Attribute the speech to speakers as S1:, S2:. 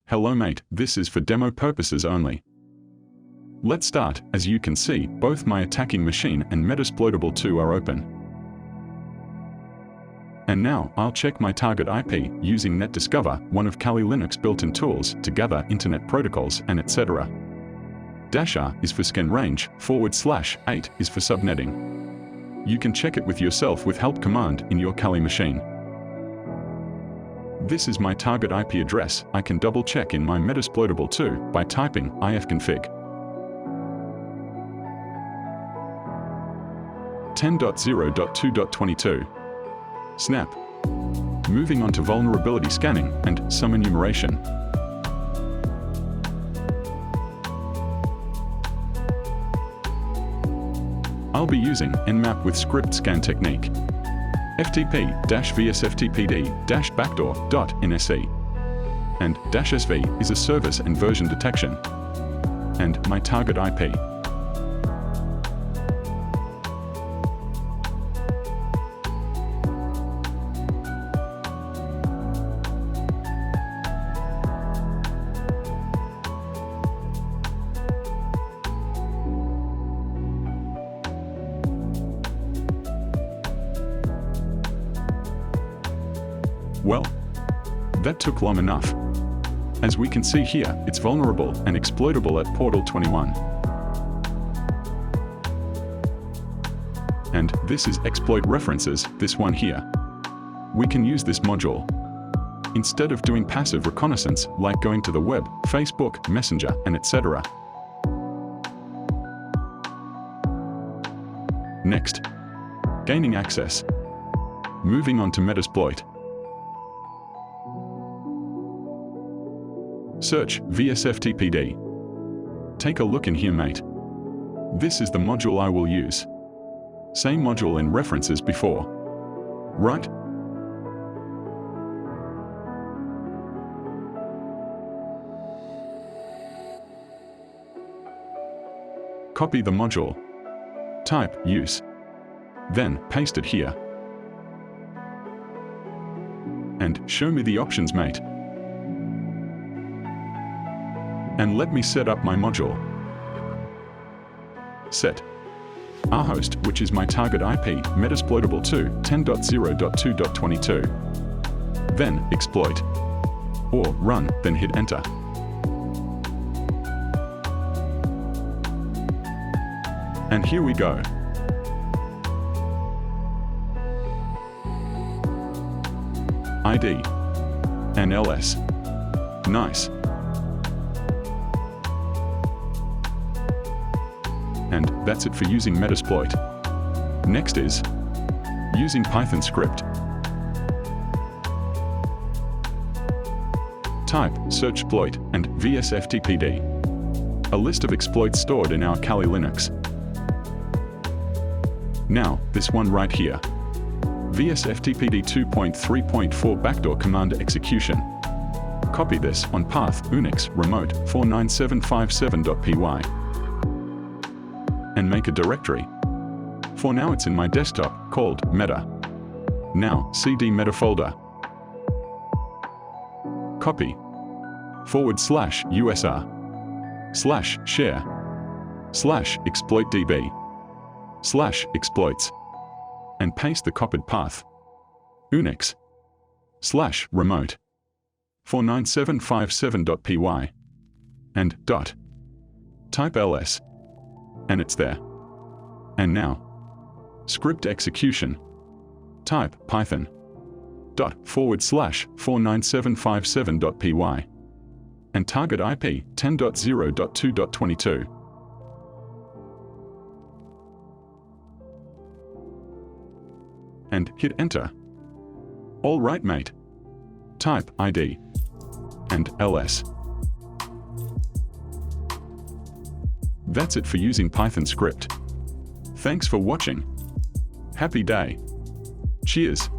S1: Hello mate, this is for demo purposes only. Let's start. As you can see, both my attacking machine and Metasploitable 2 are open. And now, I'll check my target IP using NetDiscover, one of Kali Linux built-in tools to gather internet protocols and etc. -R is for scan range, /8 is for subnetting. You can check it with yourself with help command in your Kali machine. This is my target IP address. I can double check in my Metasploitable 2 by typing ifconfig 10.0.2.22. Snap. Moving on to vulnerability scanning and some enumeration. I'll be using Nmap with script scan technique. FTP-vsFTPD-backdoor.nse. And -SV is a service and version detection. And my target IP. Well, that took long enough. As we can see here, it's vulnerable and exploitable at portal 21. And this is exploit references, this one here. We can use this module. Instead of doing passive reconnaissance, like going to the web, Facebook, Messenger, and etc. Next, gaining access. Moving on to Metasploit. Search vsFTPD. Take a look in here, mate. This is the module I will use. Same module in references before. Right? Copy the module. Type use. Then paste it here. And show me the options, mate. And let me set up my module. Set our host, which is my target IP, Metasploitable 2, 10.0.2.22. Then exploit. Or run, then hit enter. And here we go. ID and LS. Nice. And that's it for using Metasploit. Next is using Python script. Type search exploit and vsFTPD. A list of exploits stored in our Kali Linux. Now, this one right here. vsFTPD2.3.4 backdoor command execution. Copy this on path Unix remote 49757.py. And make a directory. For now it's in my desktop, called Meta. Now, cd meta folder. Copy. /usr/share/exploitdb/exploits. And paste the copied path. Unix/remote 49757.py. And dot. Type ls. And it's there. And now, script execution. Type python ./49757.py. And target IP 10.0.2.22. And hit enter. All right, mate. Type ID and ls. That's it for using Python script. Thanks for watching. Happy day. Cheers.